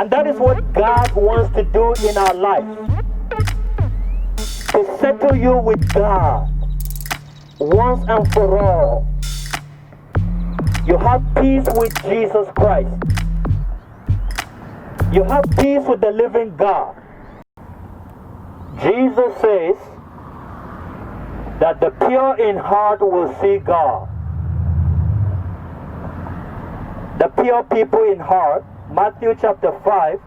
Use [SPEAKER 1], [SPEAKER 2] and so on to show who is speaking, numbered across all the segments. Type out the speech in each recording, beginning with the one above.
[SPEAKER 1] And that is what God wants to do in our life. To settle you with God once and for all. You have peace with Jesus Christ. You have peace with the living God. Jesus says that the pure in heart will see God. The pure people in heart, Matthew chapter 5,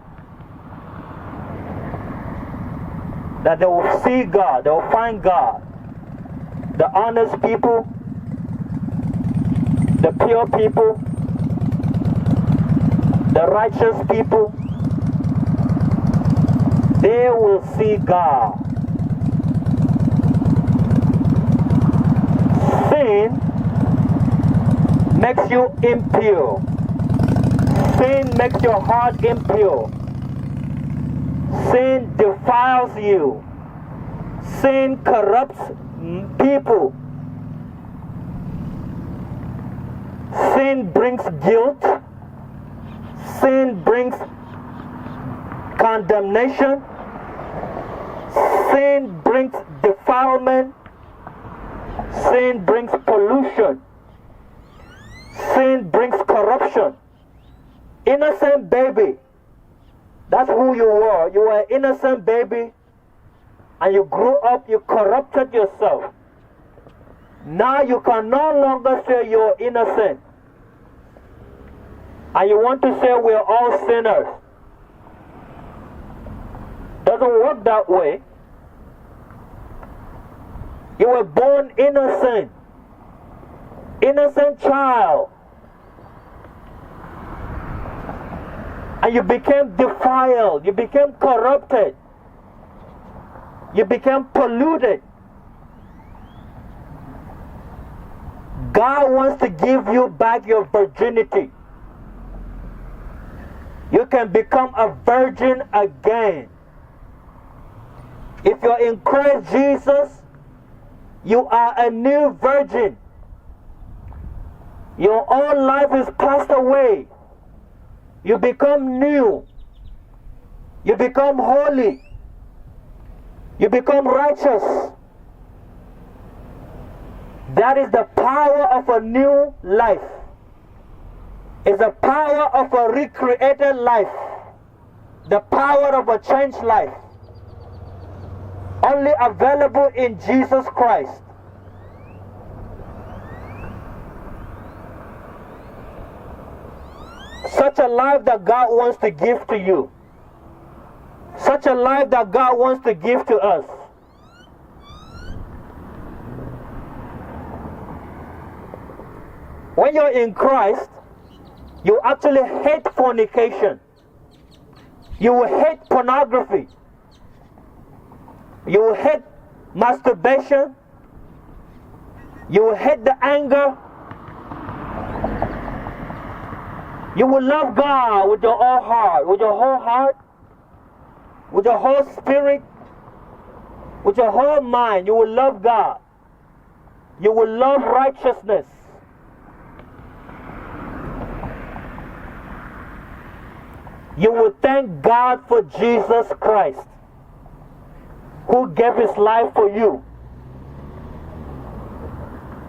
[SPEAKER 1] that they will see God, they will find God. The honest people, the pure people, the righteous people, they will see God. Sin makes you impure. Sin makes your heart impure. Sin defiles you. Sin corrupts people. Sin brings guilt. Sin brings condemnation. Sin brings defilement. Sin brings pollution. Sin brings corruption. Innocent baby. That's who you were. You were an innocent baby and you grew up, you corrupted yourself. Now you can no longer say you're innocent. And you want to say we're all sinners. Doesn't work that way. You were born innocent. Innocent child. And you became defiled. You became corrupted. You became polluted. God wants to give you back your virginity. You can become a virgin again. If you're in Christ Jesus, you are a new virgin. Your old life is passed away. You become new. You become holy. You become righteous. That is the power of a new life. It's the power of a recreated life. The power of a changed life. Only available in Jesus Christ. Such a life that God wants to give to you. Such a life that God wants to give to us. When you're in Christ, you actually hate fornication. You will hate pornography. You will hate masturbation. You will hate the anger. You will love God with your whole heart, with your whole heart, with your whole spirit, with your whole mind. You will love God. You will love righteousness. You will thank God for Jesus Christ, who gave his life for you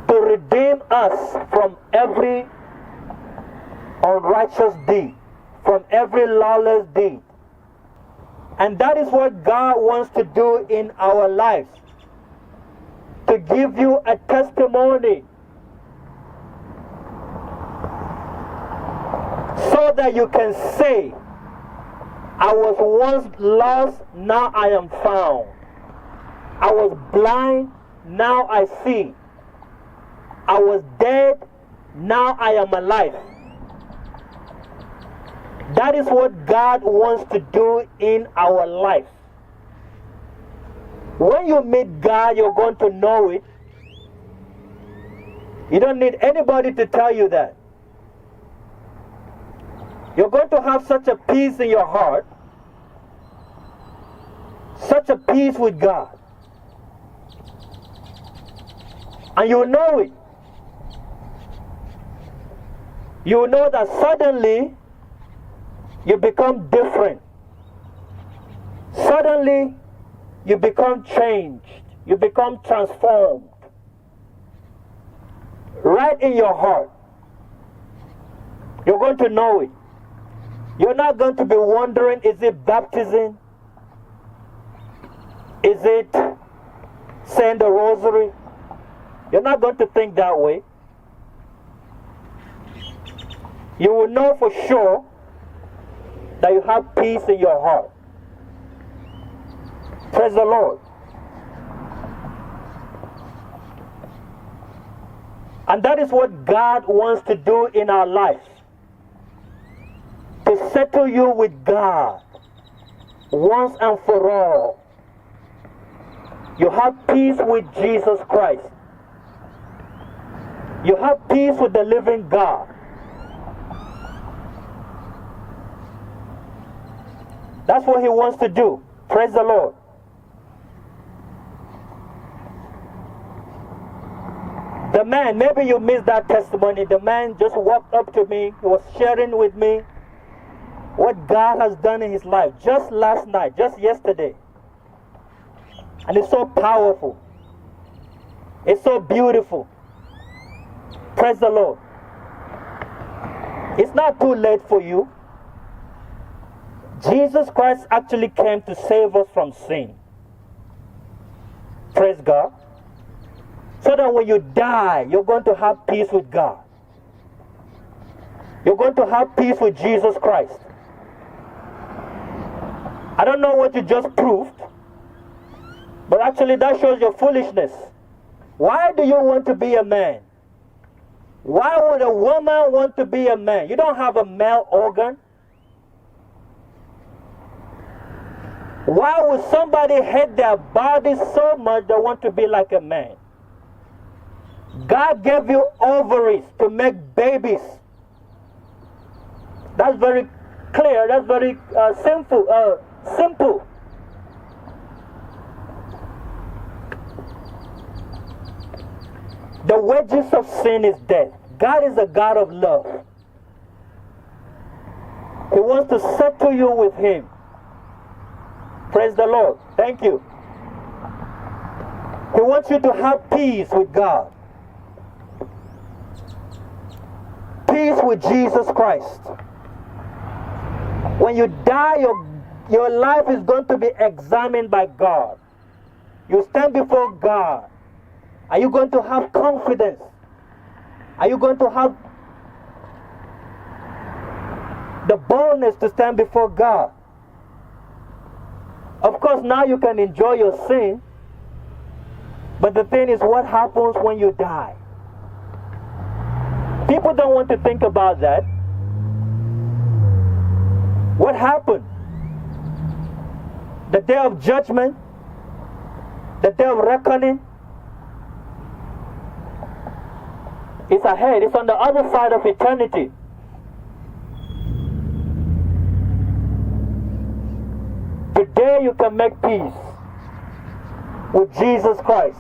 [SPEAKER 1] to redeem us from every unrighteous deed, from every lawless deed. And that is what God wants to do in our lives, to give you a testimony so that you can say, I was once lost, now I am found. I was blind, now I see. I was dead, now I am alive. That is what God wants to do in our life. When you meet God, you're going to know it. You don't need anybody to tell you that. You're going to have such a peace in your heart, such a peace with God. And you will know it. You will know that suddenly you become different. Suddenly, you become changed. You become transformed. Right in your heart. You're going to know it. You're not going to be wondering, is it baptism? Is it saying the rosary? You're not going to think that way. You will know for sure that you have peace in your heart. Praise the Lord. And that is what God wants to do in our lives. To settle you with God once and for all. You have peace with Jesus Christ. You have peace with the living God. That's what He wants to do. Praise the Lord. The man, maybe you missed that testimony. The man just walked up to me. He was sharing with me what God has done in his life just last night, just yesterday. And it's so powerful. It's so beautiful. Praise the Lord. It's not too late for you. Jesus Christ actually came to save us from sin. Praise God. So that when you die, you're going to have peace with God. You're going to have peace with Jesus Christ. I don't know what you just proved, but actually that shows your foolishness. Why do you want to be a man? Why would a woman want to be a man? You don't have a male organ. Why would somebody hate their body so much they want to be like a man? God gave you ovaries to make babies. That's very clear. That's very simple. The wages of sin is death. God is a God of love. He wants to settle you with Him. Praise the Lord. Thank you. He wants you to have peace with God. Peace with Jesus Christ. When you die, your life is going to be examined by God. You stand before God. Are you going to have confidence? Are you going to have the boldness to stand before God? Of course, now you can enjoy your sin. But the thing is, what happens when you die? People don't want to think about that. What happened? The day of judgment, the day of reckoning, is ahead. It's on the other side of eternity. Today you can make peace with Jesus Christ.